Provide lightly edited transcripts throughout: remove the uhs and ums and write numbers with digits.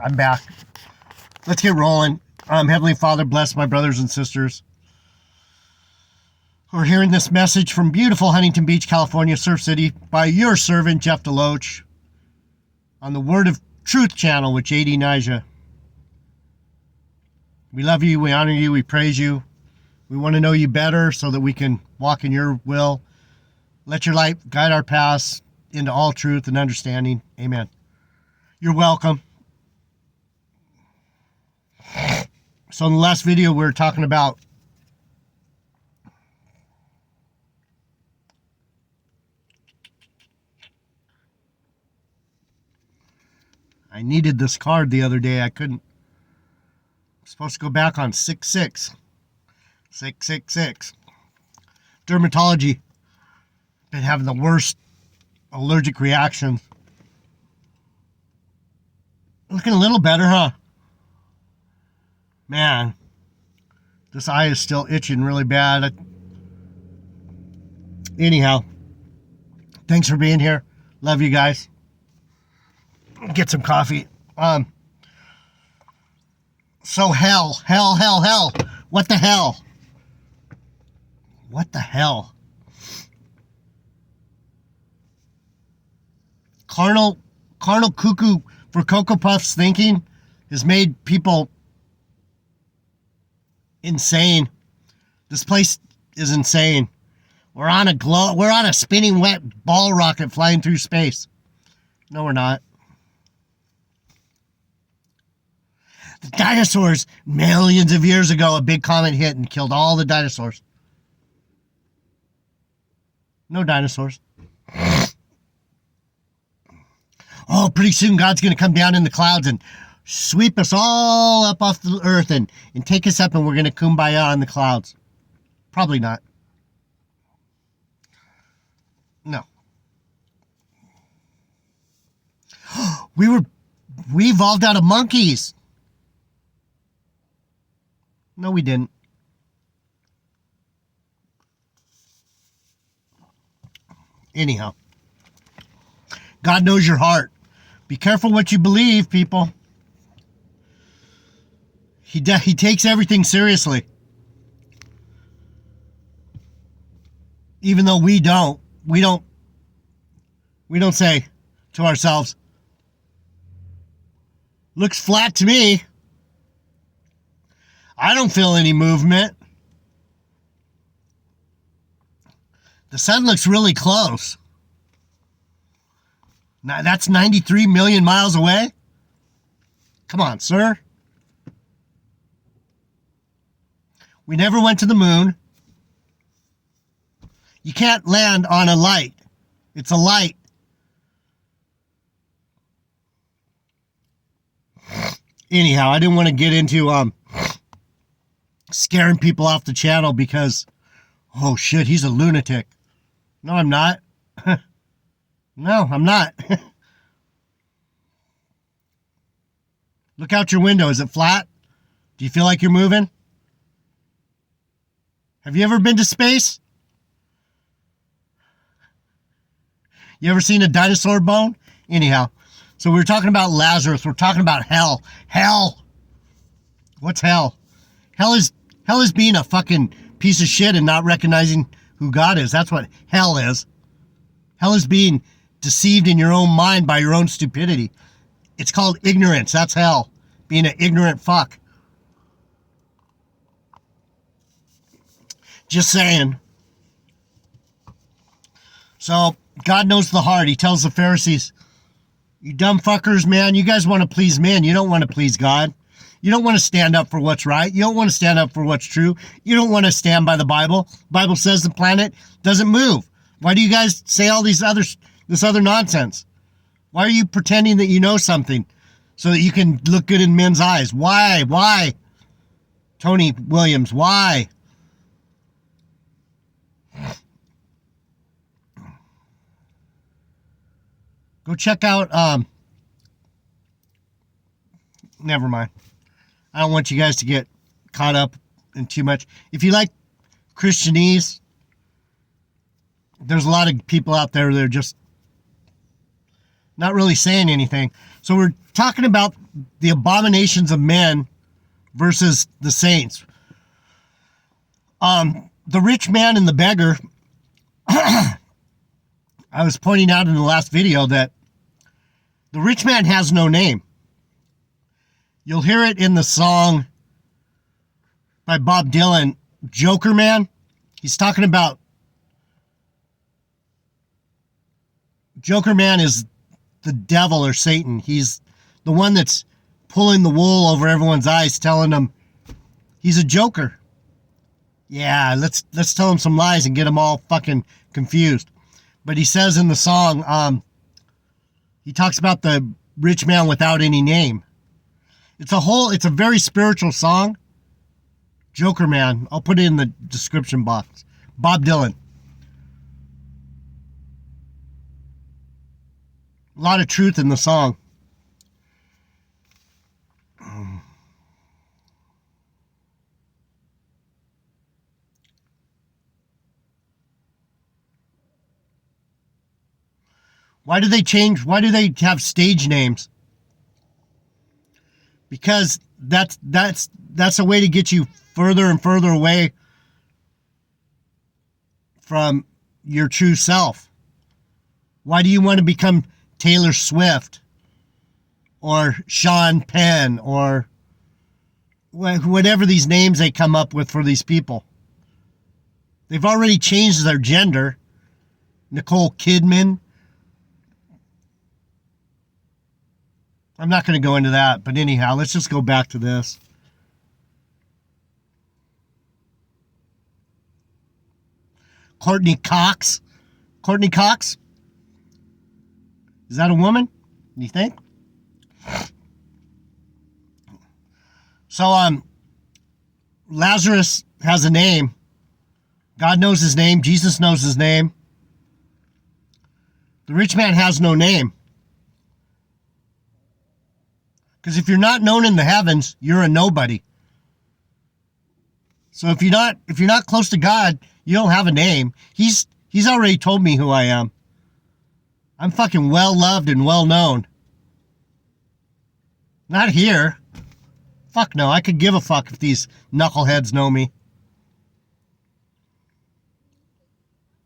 I'm back. Let's get rolling. Heavenly Father, bless my brothers and sisters who are hearing this message from beautiful Huntington Beach, California, Surf City, by your servant, Jeff DeLoach, on the Word of Truth channel with JD Nija. We love you, we honor you, we praise you. We want to know you better so that we can walk in your will. Let your light guide our paths into all truth and understanding. Amen. You're welcome. So in the last video, we were talking about I needed this card the other day. I couldn't. I'm supposed to go back on 666. 666. Dermatology. Been having the worst allergic reaction. Looking a little better, huh? Man, this eye is still itching really bad. Anyhow, thanks for being here. Love you guys. Get some coffee. So hell. What the hell? What the hell? Carnal cuckoo for Cocoa Puffs thinking has made people insane. This place is insane. We're on a spinning wet ball rocket flying through space. No, we're not. The dinosaurs, millions of years ago, a big comet hit and killed all the dinosaurs. No dinosaurs. Oh, pretty soon God's going to come down in the clouds and sweep us all up off the earth and take us up, and we're going to kumbaya on the clouds. Probably not. No. We evolved out of monkeys. No, we didn't. Anyhow, God knows your heart. Be careful what you believe, people. He takes everything seriously. Even though we don't say to ourselves, looks flat to me. I don't feel any movement. The sun looks really close. Now, that's 93 million miles away? Come on, sir. We never went to the moon. You can't land on a light. It's a light. Anyhow, I didn't want to get into scaring people off the channel because, oh shit, he's a lunatic. No, I'm not. No, I'm not. Look out your window. Is it flat? Do you feel like you're moving? Have you ever been to space? You ever seen a dinosaur bone? Anyhow, so we were talking about Lazarus. We're talking about hell. Hell. What's hell? Hell is being a fucking piece of shit and not recognizing who God is. That's what hell is. Hell is being deceived in your own mind by your own stupidity. It's called ignorance. That's hell. Being an ignorant fuck. Just saying. So, God knows the heart. He tells the Pharisees, you dumb fuckers, man, you guys want to please men. You don't want to please God. You don't want to stand up for what's right. You don't want to stand up for what's true. You don't want to stand by the Bible. The Bible says the planet doesn't move. Why do you guys say all this other nonsense? Why are you pretending that you know something so that you can look good in men's eyes? Why? Why? Tony Williams, why? Go check out, never mind. I don't want you guys to get caught up in too much. If you like Christianese, there's a lot of people out there that are just not really saying anything. So we're talking about the abominations of men versus the saints. The rich man and the beggar, I was pointing out in the last video that the rich man has no name. You'll hear it in the song by Bob Dylan, Joker Man. He's talking about Joker Man is the devil or Satan. He's the one that's pulling the wool over everyone's eyes, telling them he's a joker. Yeah, let's tell him some lies and get them all fucking confused. But he says in the song, he talks about the rich man without any name. It's a very spiritual song. Joker Man. I'll put it in the description box. Bob Dylan. A lot of truth in the song. Why do they have stage names? Because that's a way to get you further and further away from your true self. Why do you want to become Taylor Swift or Sean Penn or whatever these names they come up with for these people? They've already changed their gender. Nicole Kidman. I'm not going to go into that, but anyhow, let's just go back to this. Courtney Cox. Courtney Cox? Is that a woman? You think? So, Lazarus has a name. God knows his name. Jesus knows his name. The rich man has no name. Because if you're not known in the heavens, you're a nobody. So if you're not close to God, you don't have a name. He's already told me who I am. I'm fucking well loved and well known. Not here. Fuck no, I could give a fuck if these knuckleheads know me.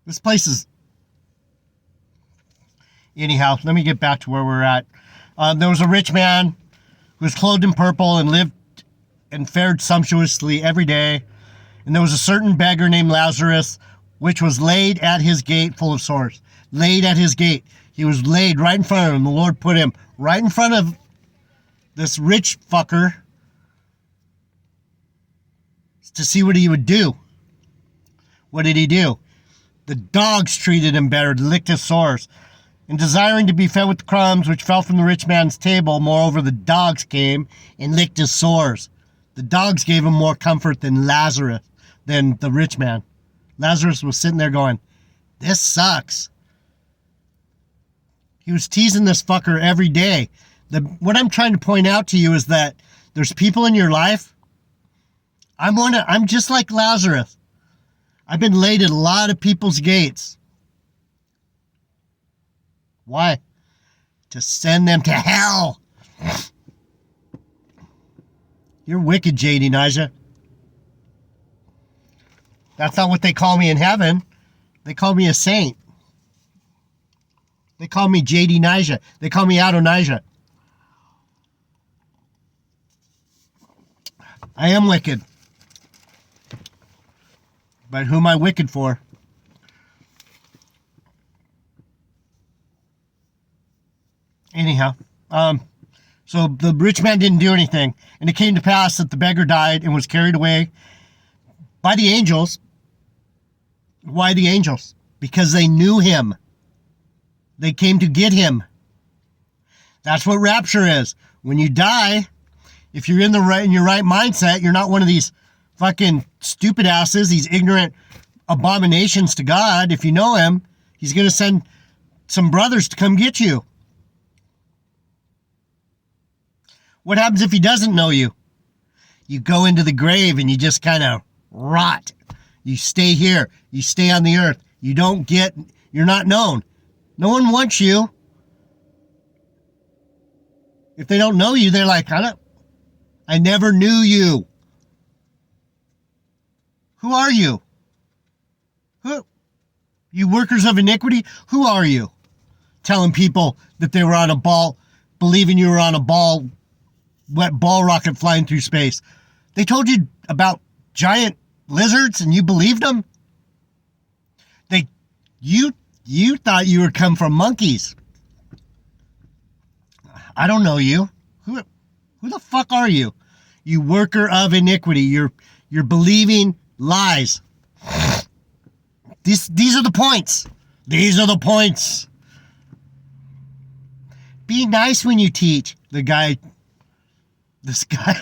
This place is... Anyhow, let me get back to where we're at. There was a rich man who was clothed in purple and lived and fared sumptuously every day. And there was a certain beggar named Lazarus, which was laid at his gate full of sores. Laid at his gate. He was laid right in front of him. The Lord put him right in front of this rich fucker to see what he would do. What did he do? The dogs treated him better, licked his sores. And desiring to be fed with crumbs which fell from the rich man's table, moreover the dogs came and licked his sores. The dogs gave him more comfort than the rich man. Lazarus was sitting there going, this sucks. He was teasing this fucker every day. What I'm trying to point out to you is that there's people in your life. I'm just like Lazarus. I've been laid at a lot of people's gates. Why? To send them to hell. You're wicked, J.D. Nija. That's not what they call me in heaven. They call me a saint. They call me J.D. Nija. They call me Adonijah. I am wicked. But who am I wicked for? Anyhow, so the rich man didn't do anything. And it came to pass that the beggar died and was carried away by the angels. Why the angels? Because they knew him. They came to get him. That's what rapture is. When you die, if you're in your right mindset, you're not one of these fucking stupid asses, these ignorant abominations to God. If you know him, he's going to send some brothers to come get you. What happens if he doesn't know you? You go into the grave and you just kind of rot. You stay here. You stay on the earth. You're not known. No one wants you. If they don't know you, they're like, I never knew you. Who are you? Who? You workers of iniquity? Who are you? Telling people that they were on a ball, believing you were on a wet ball rocket flying through space. They told you about giant lizards and you believed them? You thought you would come from monkeys. I don't know you. Who the fuck are you? You worker of iniquity. You're believing lies. These are the points. These are the points. Be nice when you teach. This guy.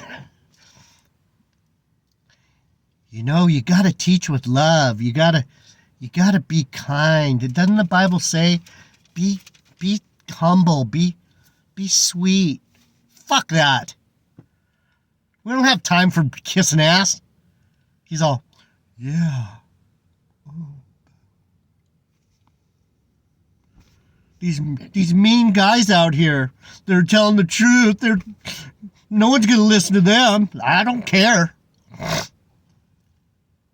You know, you got to teach with love. You got to be kind. Doesn't the Bible say be humble, be sweet? Fuck that. We don't have time for kissing ass. He's all, yeah. Oh. These mean guys out here, they're telling the truth. No one's going to listen to them. I don't care.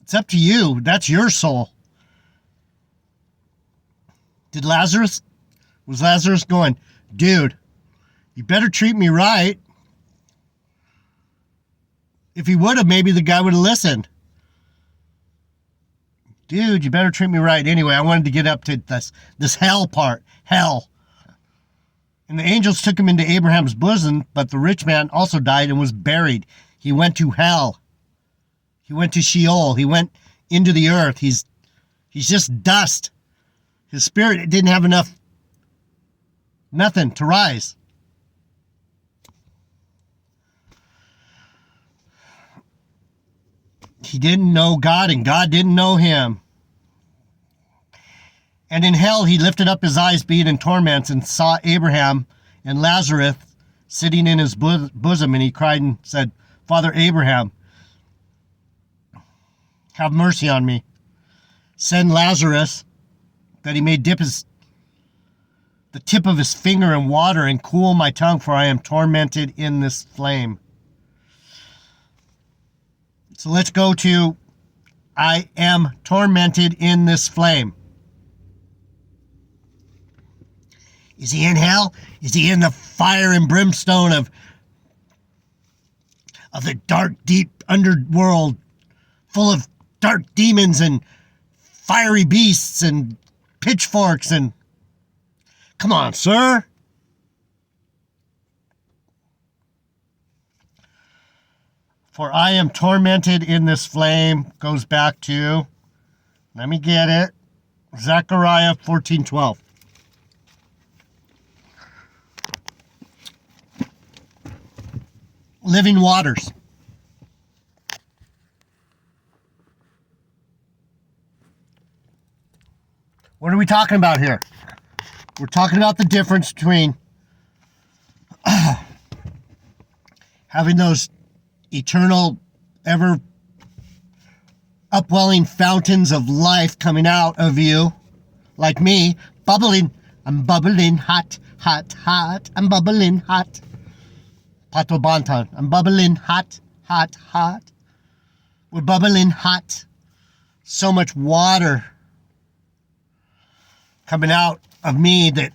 It's up to you. That's your soul. Was Lazarus going, dude, you better treat me right? If he would have, maybe the guy would have listened. Dude, you better treat me right. Anyway, I wanted to get up to this hell part. Hell. And the angels took him into Abraham's bosom, but the rich man also died and was buried. He went to hell. He went to Sheol. He went into the earth. He's just dust. His spirit didn't have nothing to rise. He didn't know God, and God didn't know him. And in hell he lifted up his eyes, being in torments, and saw Abraham and Lazarus sitting in his bosom, and he cried and said, Father Abraham, have mercy on me. Send Lazarus that he may dip the tip of his finger in water and cool my tongue, for I am tormented in this flame. So let's go to I am tormented in this flame. Is he in hell? Is he in the fire and brimstone of the dark, deep underworld full of dark demons and fiery beasts and pitchforks and... Come on, sir. For I am tormented in this flame. Goes back to, let me get it, Zechariah 14:12. Living waters. What are we talking about here? We're talking about the difference between having those eternal, ever upwelling fountains of life coming out of you, like me, bubbling. I'm bubbling hot, hot, hot. I'm bubbling hot. Pato Bantan. I'm bubbling hot, hot, hot. We're bubbling hot. So much water coming out of me that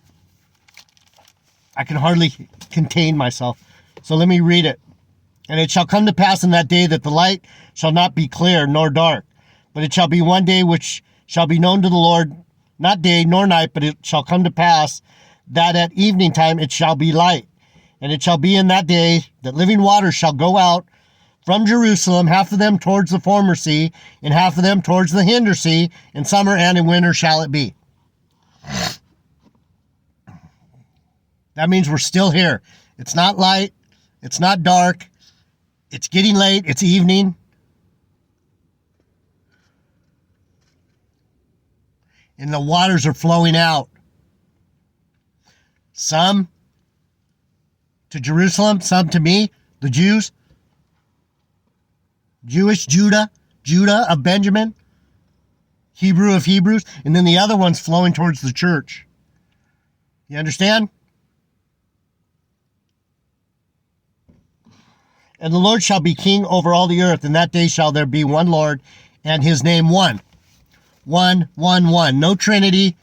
I can hardly contain myself. So let me read it. And it shall come to pass in that day that the light shall not be clear nor dark, but it shall be one day which shall be known to the Lord, not day nor night, but it shall come to pass that at evening time it shall be light. And it shall be in that day that living waters shall go out from Jerusalem, half of them towards the former sea, and half of them towards the hinder sea. In summer and in winter shall it be. That means we're still here. It's not light. It's not dark. It's getting late. It's evening. And the waters are flowing out. Some to Jerusalem, some to me, the Jews. Judah of Benjamin. Hebrew of Hebrews. And then the other one's flowing towards the church. You understand? And the Lord shall be king over all the earth. And that day shall there be one Lord, and his name one. One. No Trinity.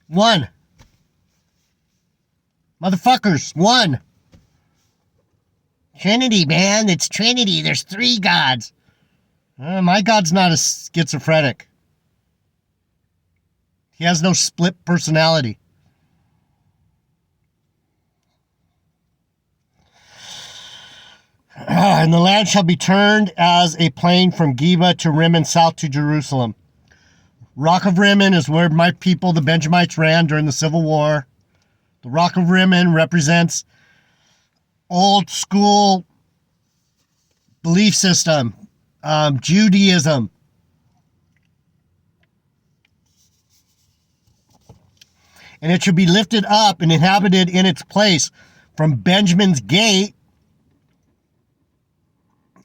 One. Motherfuckers, one. Trinity, man. It's Trinity. There's 3 gods. My God's not a schizophrenic. He has no split personality. And the land shall be turned as a plain from Geba to Rimmon, south to Jerusalem. Rock of Rimmon is where my people, the Benjamites, ran during the Civil War. The Rock of Rimmon represents old school belief system, Judaism. And it should be lifted up and inhabited in its place from Benjamin's gate.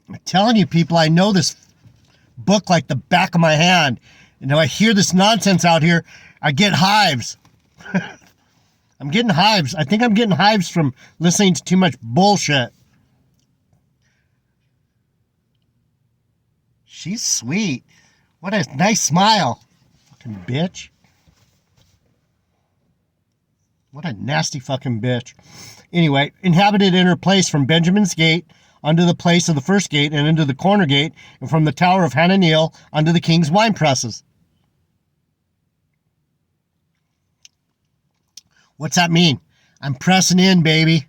I'm telling you, people, I know this book like the back of my hand. And when I hear this nonsense out here, I get hives. I'm getting hives. I think I'm getting hives from listening to too much bullshit. She's sweet. What a nice smile. Fucking bitch. What a nasty fucking bitch. Anyway, inhabited in her place from Benjamin's gate unto the place of the first gate and into the corner gate, and from the tower of Hananiel unto the king's wine presses. What's that mean? I'm pressing in, baby.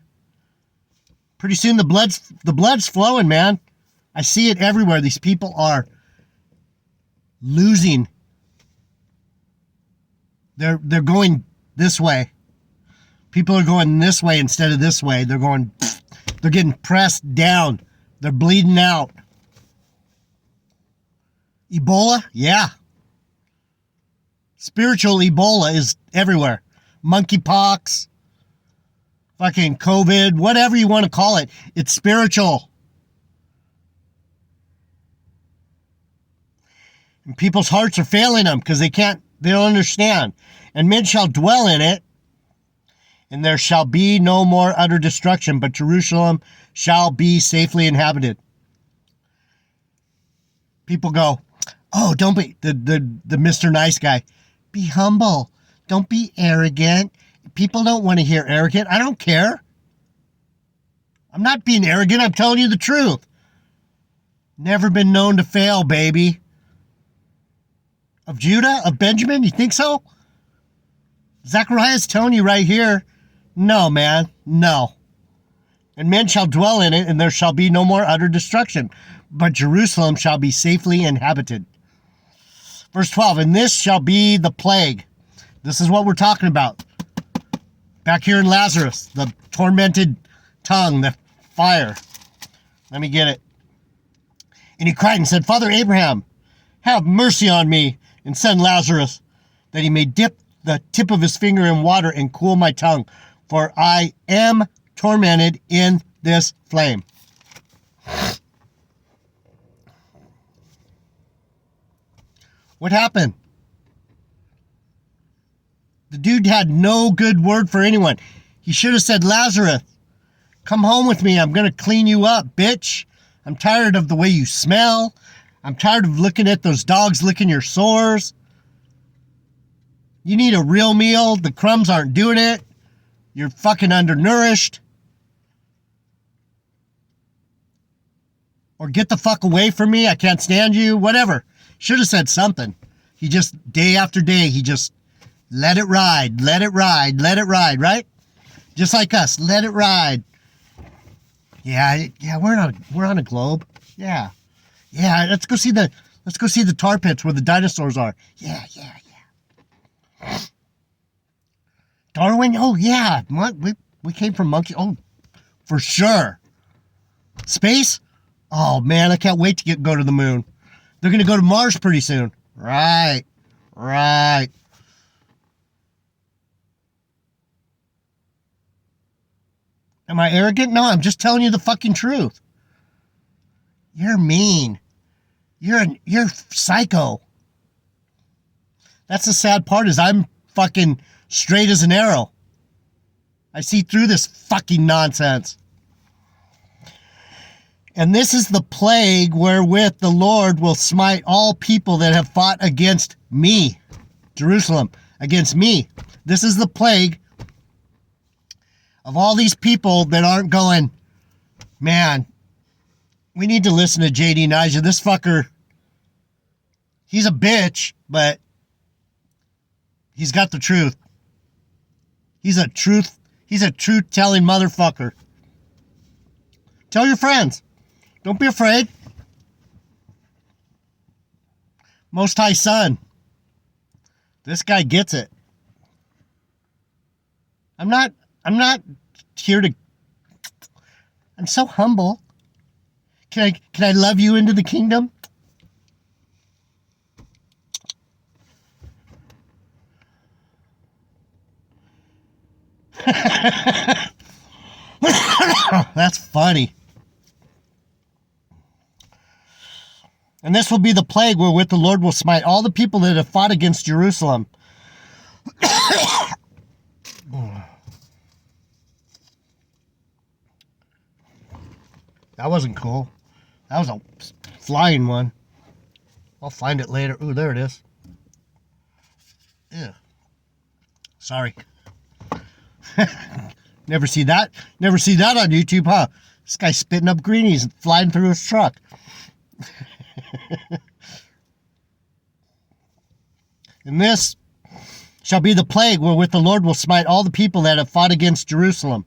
Pretty soon the blood's flowing, man. I see it everywhere. These people are losing. They're going this way. People are going this way instead of this way. They're getting pressed down. They're bleeding out. Ebola? Yeah. Spiritual Ebola is everywhere. Monkeypox, fucking COVID, whatever you want to call it. It's spiritual. And people's hearts are failing them because they don't understand. And men shall dwell in it, and there shall be no more utter destruction, but Jerusalem shall be safely inhabited. People go, oh, don't be, the Mr. Nice Guy. Be humble. Don't be arrogant. People don't want to hear arrogant. I don't care. I'm not being arrogant. I'm telling you the truth. Never been known to fail, baby. Of Judah? Of Benjamin? You think so? Zechariah is telling you right here, no, man, no. And men shall dwell in it, and there shall be no more utter destruction, but Jerusalem shall be safely inhabited. Verse 12, and this shall be the plague. This is what we're talking about. Back here in Lazarus, the tormented tongue, the fire. Let me get it. And he cried and said, Father Abraham, have mercy on me, and send Lazarus, that he may dip the tip of his finger in water and cool my tongue, for I am tormented in this flame. What happened? The dude had no good word for anyone. He should have said, Lazarus, come home with me. I'm going to clean you up, bitch. I'm tired of the way you smell. I'm tired of looking at those dogs licking your sores. You need a real meal. The crumbs aren't doing it. You're fucking undernourished. Or get the fuck away from me. I can't stand you. Whatever. Should have said something. He just, day after day, he just let it ride, let it ride, let it ride, right? Just like us, let it ride. Yeah, we're on a globe. Yeah. Let's go see the tar pits where the dinosaurs are. Yeah. Darwin, oh yeah, we came from monkey. Oh, for sure. Space? Oh man, I can't wait to go to the moon. They're gonna go to Mars pretty soon. Right. Am I arrogant? No, I'm just telling you the fucking truth. You're mean. You're psycho. That's the sad part is I'm fucking straight as an arrow. I see through this fucking nonsense. And this is the plague wherewith the Lord will smite all people that have fought against me. Jerusalem, against me. This is the plague of all these people that aren't going, man, we need to listen to J.D. Nija. This fucker, he's a bitch, but he's got the truth. He's a truth-telling motherfucker. Tell your friends. Don't be afraid. Most High Son. This guy gets it. I'm not here to... I'm so humble. Can I love you into the kingdom? That's funny. And this will be the plague wherewith the Lord will smite all the people that have fought against Jerusalem. That wasn't cool. That was a flying one. I'll find it later. Ooh, there it is. Yeah. Sorry. Never see that on YouTube, huh? This guy spitting up greenies and flying through his truck. And this shall be the plague wherewith the Lord will smite all the people that have fought against Jerusalem.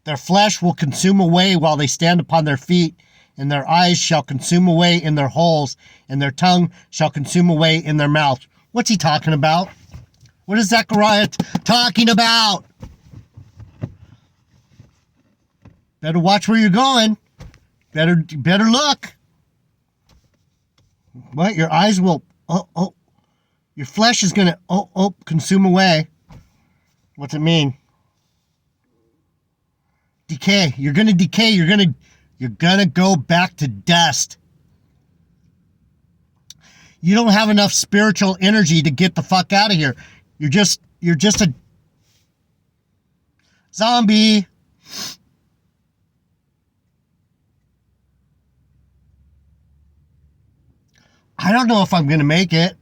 Their flesh will consume away while they stand upon their feet, and their eyes shall consume away in their holes, and their tongue shall consume away in their mouth. What's he talking about? What is Zechariah talking about? Better watch where you're going. Better look. What? Your eyes will, your flesh is going to, consume away. What's it mean? Decay. You're going to decay. You're going to go back to dust. You don't have enough spiritual energy to get the fuck out of here. You're just a zombie. I don't know if I'm going to make it.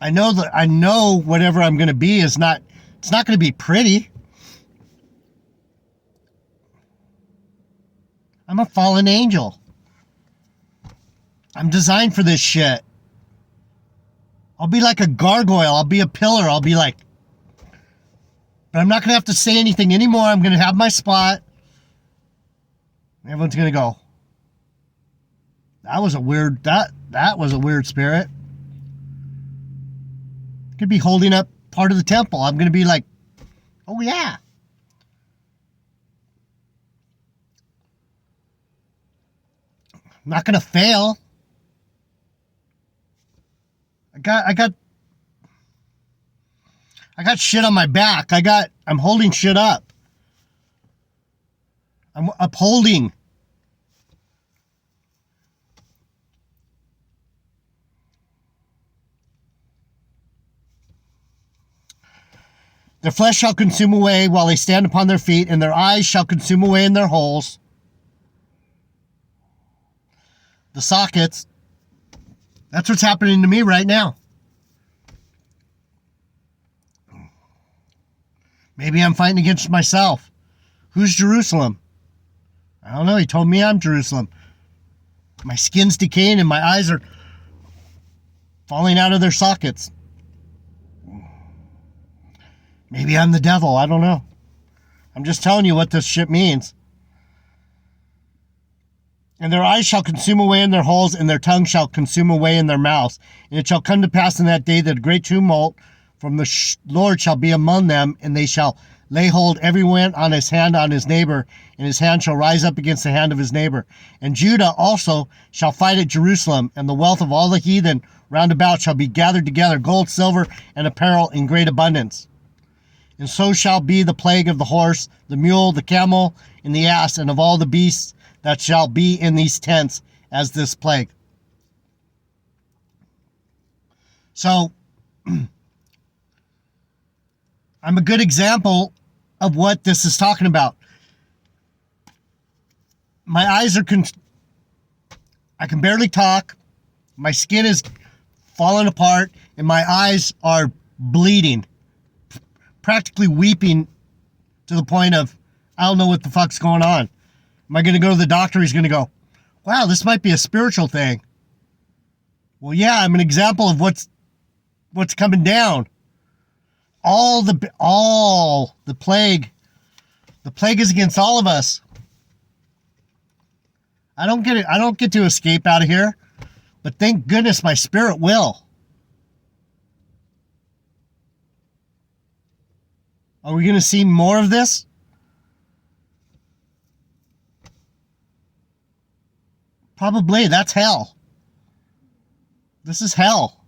I know whatever I'm going to be it's not going to be pretty. I'm a fallen angel. I'm designed for this shit. I'll be like a gargoyle. I'll be a pillar. I'll be like, but I'm not going to have to say anything anymore. I'm going to have my spot. Everyone's going to go, that was a weird spirit. Could be holding up part of the temple. I'm going to be like, oh yeah. I'm not going to fail. I got shit on my back. I'm holding shit up. I'm upholding. Their flesh shall consume away while they stand upon their feet, and their eyes shall consume away in their holes. The sockets. That's what's happening to me right now. Maybe I'm fighting against myself. Who's Jerusalem? I don't know. He told me I'm Jerusalem. My skin's decaying and my eyes are falling out of their sockets. Maybe I'm the devil. I don't know. I'm just telling you what this shit means. And their eyes shall consume away in their holes, and their tongue shall consume away in their mouths. And it shall come to pass in that day that a great tumult from the Lord shall be among them, and they shall lay hold every one on his hand on his neighbor, and his hand shall rise up against the hand of his neighbor. And Judah also shall fight at Jerusalem, and the wealth of all the heathen round about shall be gathered together, gold, silver, and apparel in great abundance. And so shall be the plague of the horse, the mule, the camel, and the ass, and of all the beasts that shall be in these tents as this plague. So, I'm a good example of what this is talking about. My eyes are, I can barely talk. My skin is falling apart and my eyes are bleeding. Practically weeping to the point of, I don't know what the fuck's going on. Am I going to go to the doctor? He's going to go, wow, this might be a spiritual thing. Well, yeah, I'm an example of what's coming down. All the plague. The plague is against all of us. I don't get to escape out of here. But thank goodness my spirit will. Are we going to see more of this? Probably. That's hell. This is hell.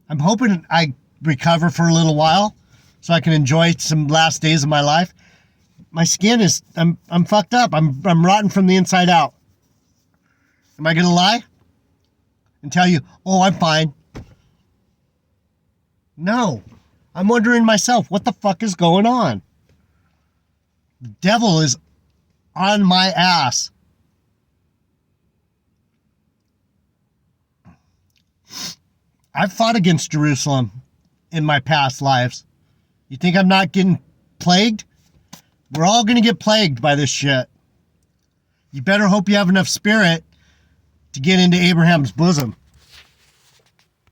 I'm hoping I recover for a little while so I can enjoy some last days of my life. My skin is, I'm fucked up. I'm rotten from the inside out. Am I going to lie and tell you, oh, I'm fine? No. I'm wondering myself, what the fuck is going on? The devil is on my ass. I've fought against Jerusalem in my past lives. You think I'm not getting plagued? We're all going to get plagued by this shit. You better hope you have enough spirit to get into Abraham's bosom.